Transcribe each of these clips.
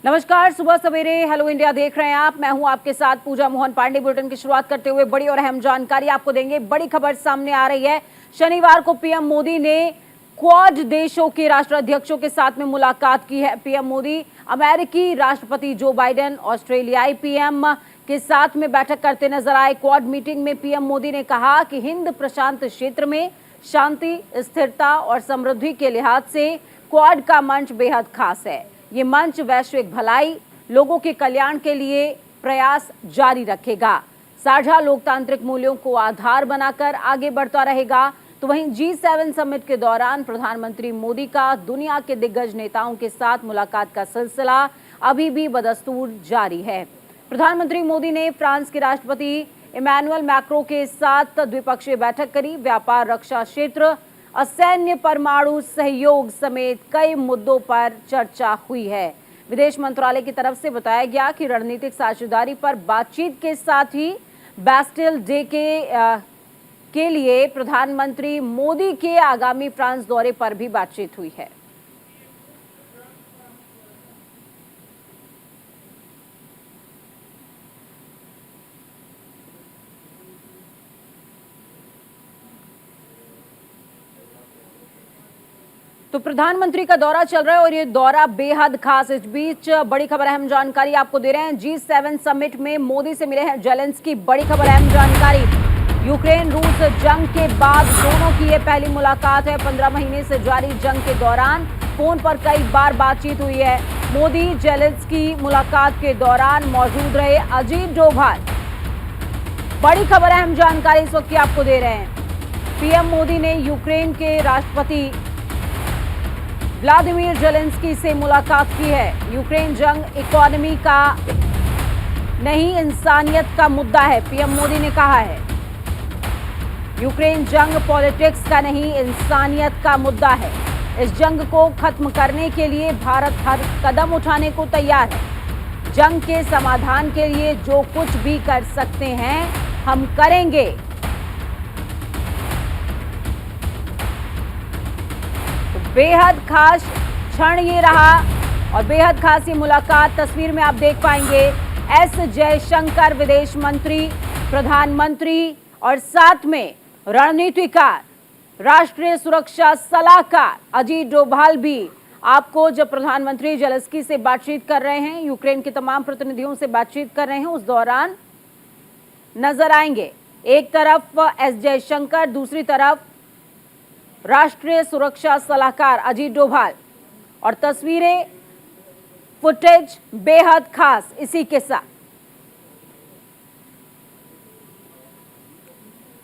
नमस्कार, सुबह सवेरे हेलो इंडिया देख रहे हैं आप। मैं हूं आपके साथ पूजा मोहन पांडे। बुलेटिन की शुरुआत करते हुए बड़ी और अहम जानकारी आपको देंगे। बड़ी खबर सामने आ रही है। शनिवार को पीएम मोदी ने क्वाड देशों के राष्ट्राध्यक्षों के साथ में मुलाकात की है। पीएम मोदी अमेरिकी राष्ट्रपति जो बाइडेन, ऑस्ट्रेलियाई पीएम के साथ में बैठक करते नजर आए। क्वाड मीटिंग में पीएम मोदी ने कहा कि हिंद प्रशांत क्षेत्र में शांति, स्थिरता और समृद्धि के लिहाज से क्वाड का मंच बेहद खास है। ये मंच वैश्विक भलाई, लोगों के कल्याण के लिए प्रयास जारी रखेगा, साझा लोकतांत्रिक मूल्यों को आधार बनाकर आगे बढ़ता रहेगा। तो वहीं G7 समिट के दौरान प्रधानमंत्री मोदी का दुनिया के दिग्गज नेताओं के साथ मुलाकात का सिलसिला अभी भी बदस्तूर जारी है। प्रधानमंत्री मोदी ने फ्रांस के राष्ट्रपति इमैनुअल मैक्रों के साथ द्विपक्षीय बैठक करी। व्यापार, रक्षा क्षेत्र, असैन्य, परमाणु सहयोग समेत कई मुद्दों पर चर्चा हुई है। विदेश मंत्रालय की तरफ से बताया गया कि रणनीतिक साझेदारी पर बातचीत के साथ ही बैस्टिल डे के लिए प्रधानमंत्री मोदी के आगामी फ्रांस दौरे पर भी बातचीत हुई है। तो प्रधानमंत्री का दौरा चल रहा है और ये दौरा बेहद खास। इस बीच बड़ी खबर, अहम जानकारी आपको दे रहे हैं। G7 समिट में मोदी से मिले हैं जेलेंस्की। बड़ी खबर, अहम जानकारी। यूक्रेन रूस जंग के बाद दोनों की ये पहली मुलाकात है। 15 महीने से जारी जंग के दौरान फोन पर कई बार बातचीत हुई है। मोदी जेलेंस्की मुलाकात के दौरान मौजूद रहे। अजीत डोभाल, बड़ी खबर, अहम जानकारी इस वक्त की आपको दे रहे हैं। पीएम मोदी ने यूक्रेन के राष्ट्रपति व्लादिमीर जेलेंस्की से मुलाकात की है। यूक्रेन जंग इकोनॉमी का नहीं, इंसानियत का मुद्दा है, पीएम मोदी ने कहा है। यूक्रेन जंग पॉलिटिक्स का नहीं, इंसानियत का मुद्दा है। इस जंग को खत्म करने के लिए भारत हर कदम उठाने को तैयार है। जंग के समाधान के लिए जो कुछ भी कर सकते हैं हम करेंगे। बेहद खास क्षण ये रहा और बेहद खास ये मुलाकात। तस्वीर में आप देख पाएंगे एस जयशंकर विदेश मंत्री, प्रधानमंत्री और साथ में रणनीतिकार, राष्ट्रीय सुरक्षा सलाहकार अजीत डोभाल भी आपको जब प्रधानमंत्री जेलेंस्की से बातचीत कर रहे हैं, यूक्रेन के तमाम प्रतिनिधियों से बातचीत कर रहे हैं, उस दौरान नजर आएंगे। एक तरफ एस जयशंकर, दूसरी तरफ राष्ट्रीय सुरक्षा सलाहकार अजीत डोभाल और तस्वीरें, फुटेज बेहद खास इसी के साथ।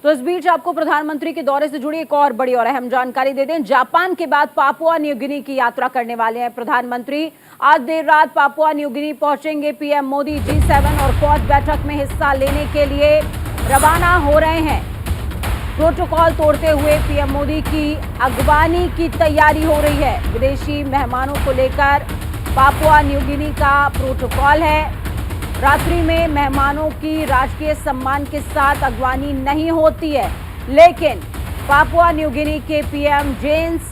तो इस बीच आपको प्रधानमंत्री के दौरे से जुड़ी एक और बड़ी और अहम जानकारी दे दें। जापान के बाद पापुआ न्यू गिनी की यात्रा करने वाले हैं प्रधानमंत्री। आज देर रात पापुआ न्यू गिनी पहुंचेंगे पीएम मोदी। G7 और क्वाड बैठक में हिस्सा लेने के लिए रवाना हो रहे हैं। प्रोटोकॉल तोड़ते हुए पीएम मोदी की अगवानी की तैयारी हो रही है। विदेशी मेहमानों को लेकर पापुआ न्यू गिनी का प्रोटोकॉल है। रात्रि में मेहमानों की राजकीय सम्मान के साथ अगवानी नहीं होती है, लेकिन पापुआ न्यू गिनी के पीएम जेम्स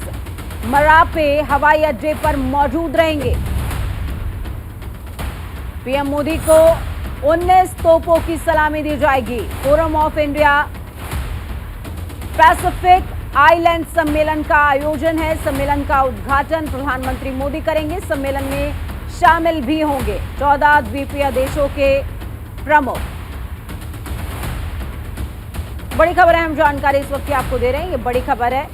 मरापे हवाई अड्डे पर मौजूद रहेंगे। पीएम मोदी को 19 तोपों की सलामी दी जाएगी। Forum of India Pacific island सम्मेलन का आयोजन है। सम्मेलन का उद्घाटन प्रधानमंत्री मोदी करेंगे। सम्मेलन में शामिल भी होंगे 14 द्वीपीय देशों के प्रमुख। बड़ी खबर, अहम जानकारी इस वक्त की आपको दे रहे हैं। ये बड़ी खबर है।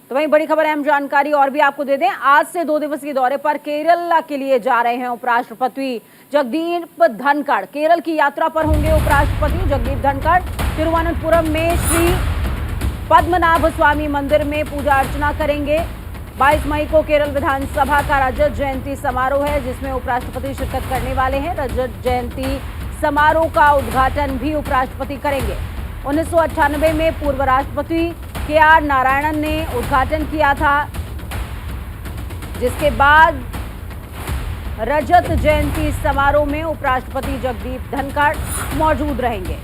तो वहीं बड़ी खबर, अहम जानकारी और भी आपको दे दें। आज से 2 दिवसीय दौरे पर केरल के लिए जा रहे हैं उपराष्ट्रपति जगदीप धनखड़। केरल की यात्रा पर होंगे उपराष्ट्रपति जगदीप धनखड़। तिरुवनंतपुरम में श्री पद्मनाभ स्वामी मंदिर में पूजा अर्चना करेंगे। 22 मई को केरल विधानसभा का रजत जयंती समारोह है, जिसमें उपराष्ट्रपति शिरकत करने वाले हैं। रजत जयंती समारोह का उद्घाटन भी उपराष्ट्रपति करेंगे। 1998 में पूर्व राष्ट्रपति KR नारायणन ने उद्घाटन किया था, जिसके बाद रजत जयंती समारोह में उपराष्ट्रपति जगदीप धनखड़ मौजूद रहेंगे।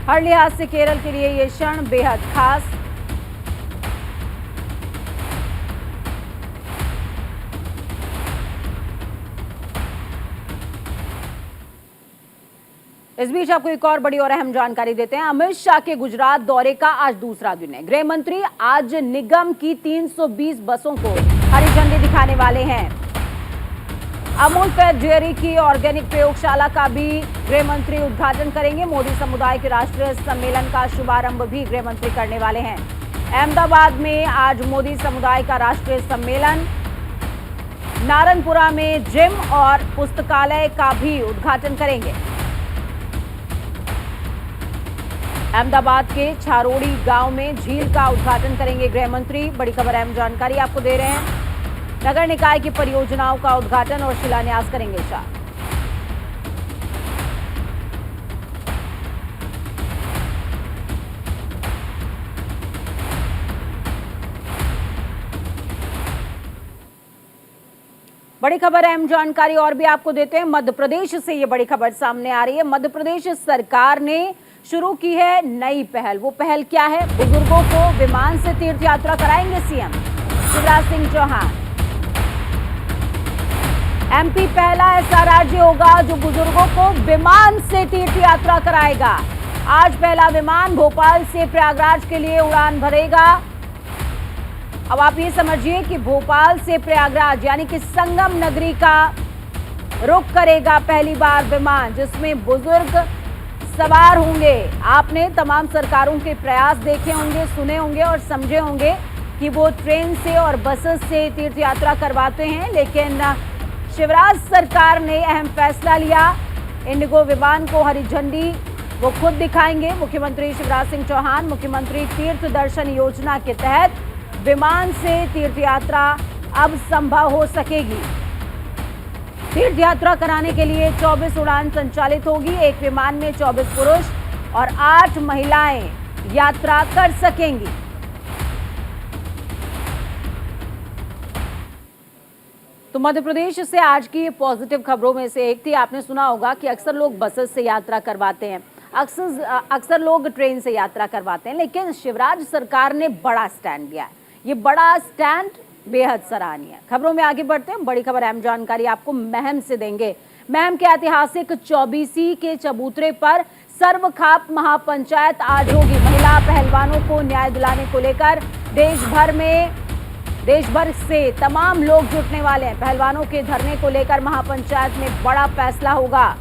हर लिहाज से केरल के लिए ये क्षण बेहद खास। इस बीच आपको एक और बड़ी और अहम जानकारी देते हैं। अमित शाह के गुजरात दौरे का आज दूसरा दिन है। गृह मंत्री आज निगम की 320 बसों को हरी झंडी दिखाने वाले हैं। अमूल फेड डेयरी की ऑर्गेनिक प्रयोगशाला का भी गृह मंत्री उद्घाटन करेंगे। मोदी समुदाय के राष्ट्रीय सम्मेलन का शुभारंभ भी गृह मंत्री करने वाले हैं। अहमदाबाद में आज मोदी समुदाय का राष्ट्रीय सम्मेलन, नारनपुरा में जिम और पुस्तकालय का भी उद्घाटन करेंगे। अहमदाबाद के छारोड़ी गांव में झील का उद्घाटन करेंगे गृह मंत्री। बड़ी खबर, अहम जानकारी आपको दे रहे हैं। नगर निकाय की परियोजनाओं का उद्घाटन और शिलान्यास करेंगे शाह। बड़ी खबर, अहम जानकारी और भी आपको देते हैं। मध्य प्रदेश से ये बड़ी खबर सामने आ रही है। मध्य प्रदेश सरकार ने शुरू की है नई पहल। वो पहल क्या है? बुजुर्गों को विमान से तीर्थ यात्रा कराएंगे सीएम शिवराज सिंह चौहान। एमपी पहला ऐसा राज्य होगा जो बुजुर्गों को विमान से तीर्थ यात्रा कराएगा। आज पहला विमान भोपाल से प्रयागराज के लिए उड़ान भरेगा। अब आप ये समझिए कि भोपाल से प्रयागराज यानी कि संगम नगरी का रुख करेगा पहली बार विमान, जिसमें बुजुर्ग सवार होंगे। आपने तमाम सरकारों के प्रयास देखे होंगे, सुने होंगे और समझे होंगे कि वो ट्रेन से और बसेस से तीर्थ यात्रा करवाते हैं, लेकिन शिवराज सरकार ने अहम फैसला लिया। इंडिगो विमान को हरी झंडी वो खुद दिखाएंगे। मुख्यमंत्री शिवराज सिंह चौहान मुख्यमंत्री तीर्थ दर्शन योजना के तहत विमान से तीर्थ यात्रा अब संभव हो सकेगी। तीर्थ यात्रा कराने के लिए 24 उड़ान संचालित होगी। एक विमान में 24 पुरुष और 8 महिलाएं यात्रा कर सकेंगी। तो मध्य प्रदेश से आज की पॉजिटिव खबरों में से एक थी। आपने सुना होगा कि अक्सर लोग बसेस से यात्रा करवाते हैं, अक्सर लोग ट्रेन से यात्रा करवाते हैं, लेकिन शिवराज सरकार ने बड़ा स्टैंड लिया है। ये बड़ा स्टैंड बेहद सराहनीय है। खबरों में आगे बढ़ते हैं। बड़ी खबर, अहम जानकारी आपको महम से देंगे। महम के ऐतिहासिक 24 के चबूतरे पर सर्वखाप महापंचायत आज होगी। महिला पहलवानों को न्याय दिलाने को लेकर देश भर से तमाम लोग जुटने वाले हैं। पहलवानों के धरने को लेकर महापंचायत में बड़ा फैसला होगा।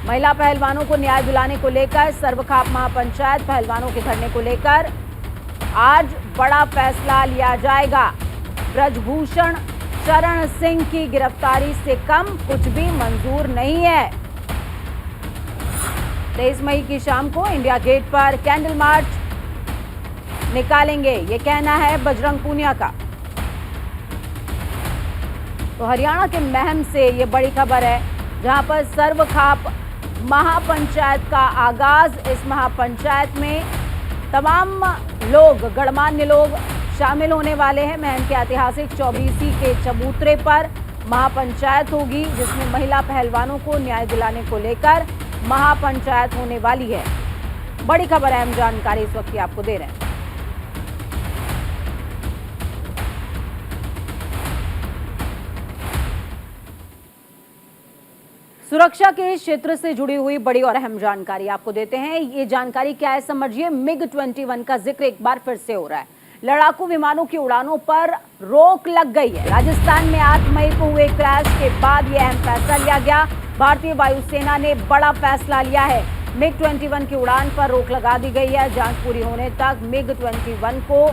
महिला पहलवानों को न्याय दिलाने को लेकर सर्वखाप महापंचायत पहलवानों के धरने को लेकर आज बड़ा फैसला लिया जाएगा। ब्रजभूषण शरण सिंह की गिरफ्तारी से कम कुछ भी मंजूर नहीं है। 23 मई की शाम को इंडिया गेट पर कैंडल मार्च निकालेंगे, ये कहना है बजरंग पूनिया का। तो हरियाणा के महम से ये बड़ी खबर है, जहां पर सर्वखाप महापंचायत का आगाज। इस महापंचायत में तमाम लोग, गणमान्य लोग शामिल होने वाले हैं। महम के ऐतिहासिक 24 के चबूतरे पर महापंचायत होगी, जिसमें महिला पहलवानों को न्याय दिलाने को लेकर महापंचायत होने वाली है। बड़ी खबर, अहम जानकारी इस वक्त की आपको दे रहे हैं। सुरक्षा के क्षेत्र से जुड़ी हुई बड़ी और अहम जानकारी आपको देते हैं। ये जानकारी क्या है समझिए। MiG-21 का जिक्र एक बार फिर से हो रहा है। लड़ाकू विमानों की उड़ानों पर रोक लग गई है। राजस्थान में 8 मई को हुए क्रैश के बाद यह अहम फैसला लिया गया। भारतीय वायुसेना ने बड़ा फैसला लिया है। MiG-21 की उड़ान पर रोक लगा दी गई है। जांच पूरी होने तक MiG-21 को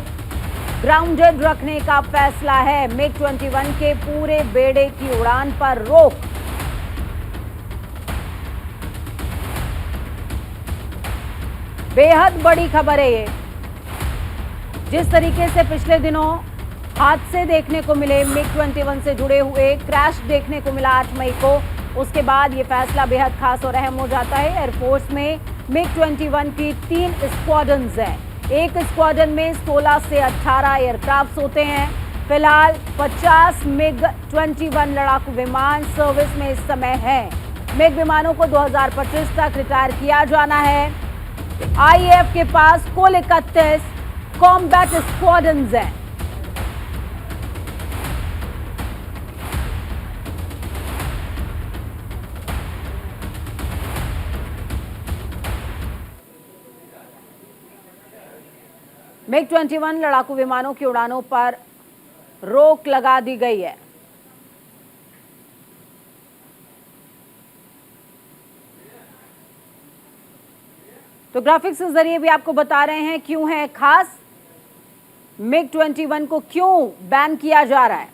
ग्राउंडेड रखने का फैसला है। MiG-21 के पूरे बेड़े की उड़ान पर रोक। बेहद बड़ी खबर है ये। जिस तरीके से पिछले दिनों हादसे देखने को मिले, MiG-21 से जुड़े हुए क्रैश देखने को मिला 8 मई को, उसके बाद ये फैसला बेहद खास और अहम हो जाता है। एयरफोर्स में MiG-21 की 3 स्क्वाड्रन्स हैं। एक स्क्वाड्रन में 16 से 18 एयरक्राफ्ट होते हैं। फिलहाल 50 MiG-21 लड़ाकू विमान सर्विस में इस समय हैं। मिग विमानों को 2025 तक रिटायर किया जाना है। आईएएफ के पास कुल 31 कॉम्बैट स्क्वाड्रन्स हैं। मिग 21 लड़ाकू विमानों की उड़ानों पर रोक लगा दी गई है। तो ग्राफिक्स के जरिए भी आपको बता रहे हैं क्यों है खास, मिग 21 को क्यों बैन किया जा रहा है।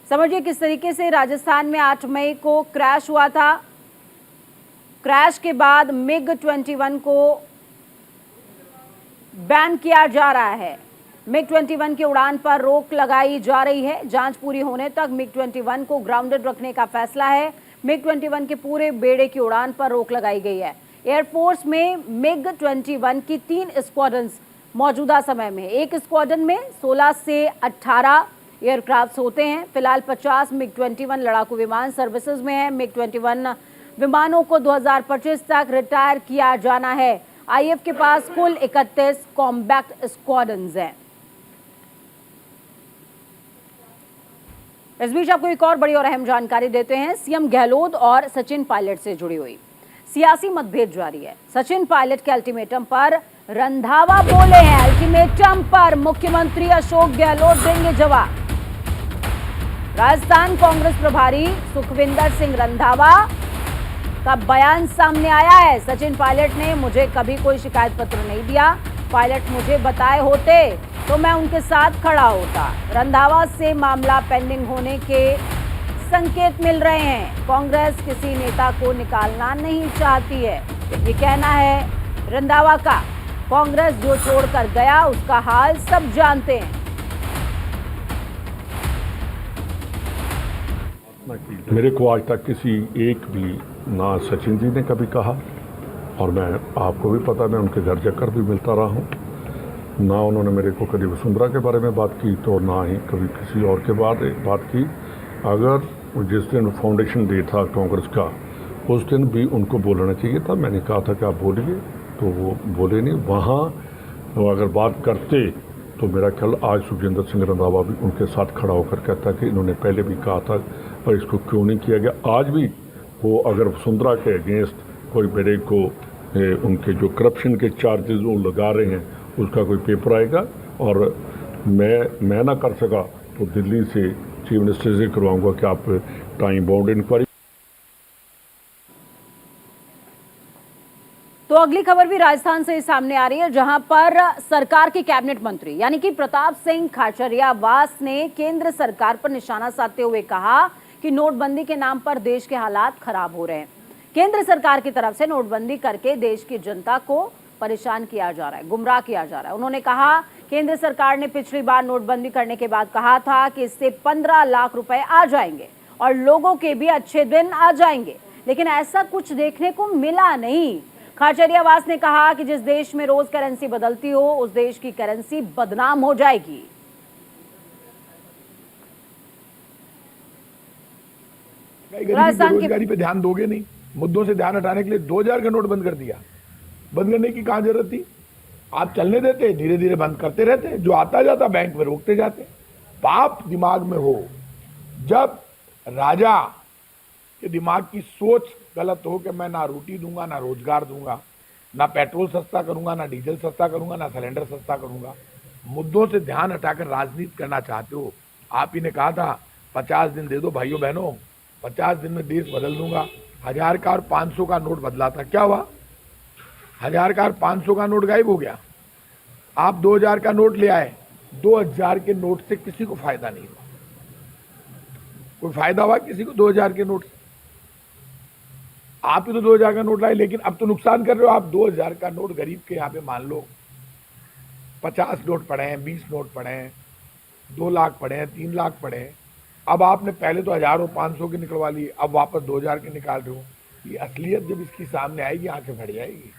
समझिए किस तरीके से राजस्थान में 8 मई को क्रैश हुआ था। क्रैश के बाद मिग 21 को बैन किया जा रहा है। मिग 21 की उड़ान पर रोक लगाई जा रही है। जांच पूरी होने तक मिग 21 को ग्राउंडेड रखने का फैसला है। मिग 21 के पूरे बेड़े की उड़ान पर रोक लगाई गई है। एयरफोर्स में मिग 21 की 3 स्क्वाड्रन्स मौजूदा समय में, एक स्क्वाड्रन में 16 से 18 एयरक्राफ्ट होते हैं। फिलहाल 50 मिग 21 लड़ाकू विमान सर्विसेज में है। मिग 21 विमानों को 2025 तक रिटायर किया जाना है। आईएएफ के पास कुल 31 कॉम्बैट स्क्वाड्रन्स हैं। इस बीच आपको एक और बड़ी और अहम जानकारी देते हैं। सीएम गहलोत और सचिन पायलट से जुड़ी हुई सियासी मतभेद जारी है। सचिन पायलट के अल्टीमेटम पर रंधावा बोले हैं। अल्टीमेटम पर मुख्यमंत्री अशोक गहलोत देंगे जवाब। राजस्थान कांग्रेस प्रभारी सुखविंदर सिंह रंधावा का बयान सामने आया है। सचिन पायलट ने मुझे कभी कोई शिकायत पत्र नहीं दिया। पायलट मुझे बताए होते तो मैं उनके साथ खड़ा होता। रंधावा से मामला पेंडिंग होने के संकेत मिल रहे हैं। कांग्रेस किसी नेता को निकालना नहीं चाहती है, ये कहना है रंधावा का। कांग्रेस जो छोड़कर गया उसका हाल सब जानते हैं। मेरे को आज तक किसी एक भी, ना सचिन जी ने कभी कहा, और मैं आपको भी पता, मैं उनके घर जाकर भी मिलता रहा हूँ, ना उन्होंने मेरे को कभी वसुंधरा के बारे में बात की, तो ना ही कभी किसी और के बात की। अगर जिस दिन फाउंडेशन डे था कांग्रेस का, उस दिन भी उनको बोलना चाहिए था। मैंने कहा था कि आप बोलिए, तो वो बोले नहीं। वहाँ वो अगर बात करते तो मेरा ख्याल आज सुखविंदर सिंह रंधावा भी उनके साथ खड़ा होकर कहता कि इन्होंने पहले भी कहा था और इसको क्यों नहीं किया गया। आज भी वो अगर वसुंधरा के अगेंस्ट कोई मेरे को उनके जो करप्शन के चार्जेस वो लगा रहे हैं, उसका कोई पेपर आएगा और मैं ना कर सका तो दिल्ली से चीफ मिनिस्टर से करवाऊंगा कि आप टाइम बाउंड इंक्वायरी। तो अगली खबर भी राजस्थान से सामने आ रही है, जहां पर सरकार के कैबिनेट मंत्री यानी कि प्रताप सिंह खाचरियावास ने केंद्र सरकार पर निशाना साधते हुए कहा कि नोटबंदी के नाम पर देश के हालात खराब हो रहे हैं। केंद्र सरकार की तरफ से नोटबंदी करके देश की जनता को परेशान किया जा रहा है, गुमराह किया जा रहा है। उन्होंने कहा केंद्र सरकार ने पिछली बार नोटबंदी करने के बाद कहा था कि इससे 15 लाख रुपए आ जाएंगे और लोगों के भी अच्छे दिन आ जाएंगे, लेकिन ऐसा कुछ देखने को मिला नहीं। खाचरियावास ने कहा कि जिस देश में रोज करेंसी बदलती हो, उस देश की करेंसी बदनाम हो जाएगी। बेरोजगारी पे ध्यान दोगे नहीं, मुद्दों से ध्यान हटाने के लिए 2000 का नोट बंद कर दिया। बंद करने की कहां जरूरत थी? आप चलने देते, धीरे धीरे बंद करते रहते, जो आता जाता बैंक में रोकते जाते। पाप दिमाग में हो, जब राजा के दिमाग की सोच गलत हो कि मैं ना रोटी दूंगा, ना रोजगार दूंगा, ना पेट्रोल सस्ता करूंगा, ना डीजल सस्ता करूंगा, ना सिलेंडर सस्ता करूंगा, मुद्दों से ध्यान हटाकर राजनीति करना चाहते हो। आप ही ने कहा था 50 दिन दे दो भाइयों बहनों, 50 दिन में देश बदल दूंगा। 1000 का और 500 का नोट बदला था, क्या हुआ? 1000 का और 500 का नोट गायब हो गया। आप 2000 का नोट ले आए, 2000 के नोट से किसी को फायदा नहीं हुआ। कोई फायदा हुआ किसी को 2000 के नोट से? आप ही तो 2000 का नोट लाए, लेकिन अब तो नुकसान कर रहे हो आप। 2000 का नोट गरीब के यहाँ पे मान लो 50 नोट पड़े हैं, 20 नोट पड़े हैं, 2 लाख पड़े हैं, 3 लाख पड़े हैं। अब आपने पहले तो 1000 और 500 के निकलवा लिए, अब वापस 2000 के निकाल रहे हो। ये असलियत जब इसकी सामने आएगी, आंखें फट जाएगी।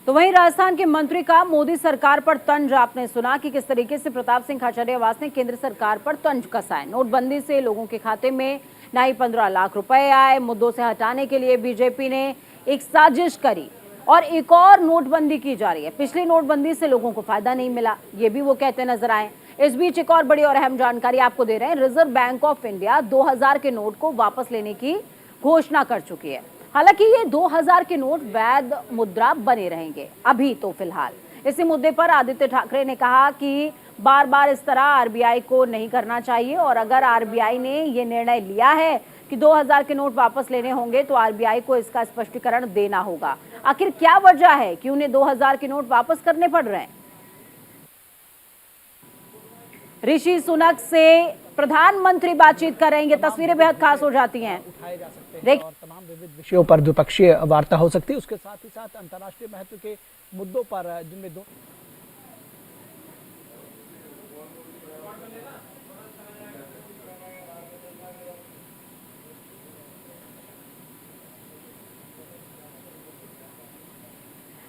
तो वहीं राजस्थान के मंत्री का मोदी सरकार पर तंज आपने सुना कि किस तरीके से प्रताप सिंह खाचरियावास ने केंद्र सरकार पर तंज कसा है। नोटबंदी से लोगों के खाते में ना ही 15 लाख रुपए आए। मुद्दों से हटाने के लिए बीजेपी ने एक साजिश करी और एक और नोटबंदी की जा रही है। पिछली नोटबंदी से लोगों को फायदा नहीं मिला, ये भी वो कहते नजर आए। इस बीच एक और बड़ी और अहम जानकारी आपको दे रहे हैं। रिजर्व बैंक ऑफ इंडिया 2000 के नोट को वापस लेने की घोषणा कर चुकी है। हालांकि ये 2000 के नोट वैध मुद्रा बने रहेंगे अभी तो फिलहाल। इसी मुद्दे पर आदित्य ठाकरे ने कहा कि बार बार इस तरह आरबीआई को नहीं करना चाहिए और अगर आरबीआई ने ये निर्णय लिया है कि 2000 के नोट वापस लेने होंगे तो आरबीआई को इसका स्पष्टीकरण देना होगा। आखिर क्या वजह है कि उन्हें 2000 के नोट वापस करने पड़ रहे हैं? ऋषि सुनक से प्रधानमंत्री बातचीत कर रहे हैं। ये तस्वीरें बेहद खास हो जाती हैं। उठाए जा सकते हैं और तमाम विविध विषयों पर द्विपक्षीय वार्ता हो सकती है। उसके साथ ही साथ अंतर्राष्ट्रीय महत्व के मुद्दों पर जिनमें दो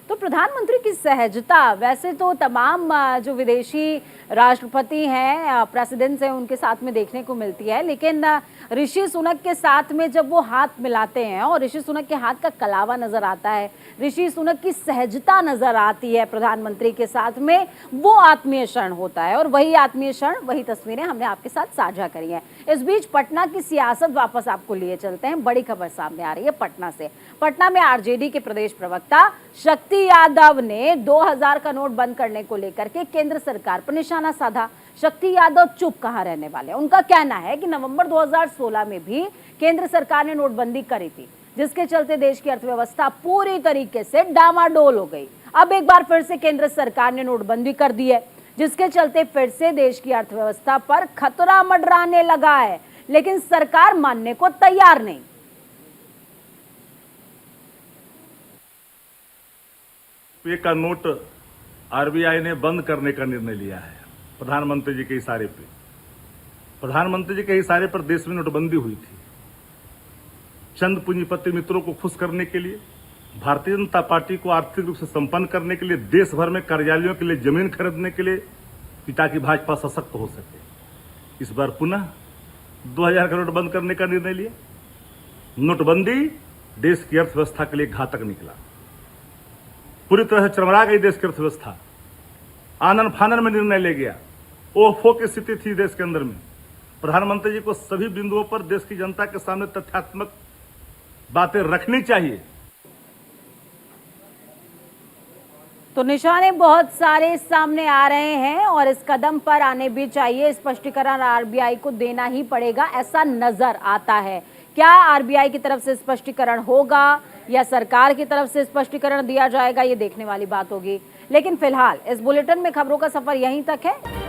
तो प्रधानमंत्री की सहजता, वैसे तो तमाम जो विदेशी राष्ट्रपति हैं, प्रेसिडेंट्स हैं, उनके साथ में देखने को मिलती है, लेकिन ऋषि सुनक के साथ में जब वो हाथ मिलाते हैं और ऋषि सुनक के हाथ का कलावा नजर आता है, ऋषि सुनक की सहजता नजर आती है प्रधानमंत्री के साथ में, वो आत्मीय क्षण होता है। और वही आत्मीय क्षण, वही तस्वीरें हमने आपके साथ साझा करी हैं। इस बीच पटना की सियासत वापस आपको लिए चलते हैं। बड़ी खबर सामने आ रही है पटना से। पटना में आरजेडी के प्रदेश प्रवक्ता शक्ति यादव ने 2000 का नोट बंद करने को लेकर के केंद्र सरकार पर निशाना साधा। शक्ति यादव चुप कहां रहने वाले हैं। उनका कहना है कि नवंबर 2016 में भी केंद्र सरकार ने नोटबंदी करी थी, जिसके चलते देश की अर्थव्यवस्था पूरी तरीके से डामाडोल हो गई। अब एक बार फिर से केंद्र सरकार ने नोटबंदी कर दी है, जिसके चलते फिर से देश की अर्थव्यवस्था पर खतरा मंडराने लगा है, लेकिन सरकार मानने को तैयार नहीं। रुपये का नोट आरबीआई ने बंद करने का निर्णय लिया है प्रधानमंत्री जी के इशारे पे। प्रधानमंत्री जी के इशारे पर देश में नोटबंदी हुई थी। चंद पूंजीपति मित्रों को खुश करने के लिए, भारतीय जनता पार्टी को आर्थिक रूप से संपन्न करने के लिए, देश भर में कार्यालयों के लिए जमीन खरीदने के लिए, ताकि भाजपा सशक्त हो सके। इस बार पुनः 2000 का नोट बंद करने का निर्णय लिया। नोटबंदी देश की अर्थव्यवस्था के लिए घातक निकला। पूरी तरह से चरमरा गई देश की अर्थव्यवस्था। आनन फानन में निर्णय ले गया। ओफो की स्थिति थी देश के अंदर में। प्रधानमंत्री जी को सभी बिंदुओं पर देश की जनता के सामने तथ्यात्मक बातें रखनी चाहिए। तो निशाने बहुत सारे सामने आ रहे हैं और इस कदम पर आने भी चाहिए। स्पष्टीकरण आरबीआई को देना ही पड़ेगा, ऐसा नजर आता है। क्या आरबीआई की तरफ से स्पष्टीकरण होगा या सरकार की तरफ से स्पष्टीकरण दिया जाएगा, ये देखने वाली बात होगी। लेकिन फिलहाल इस बुलेटिन में खबरों का सफर यहीं तक है।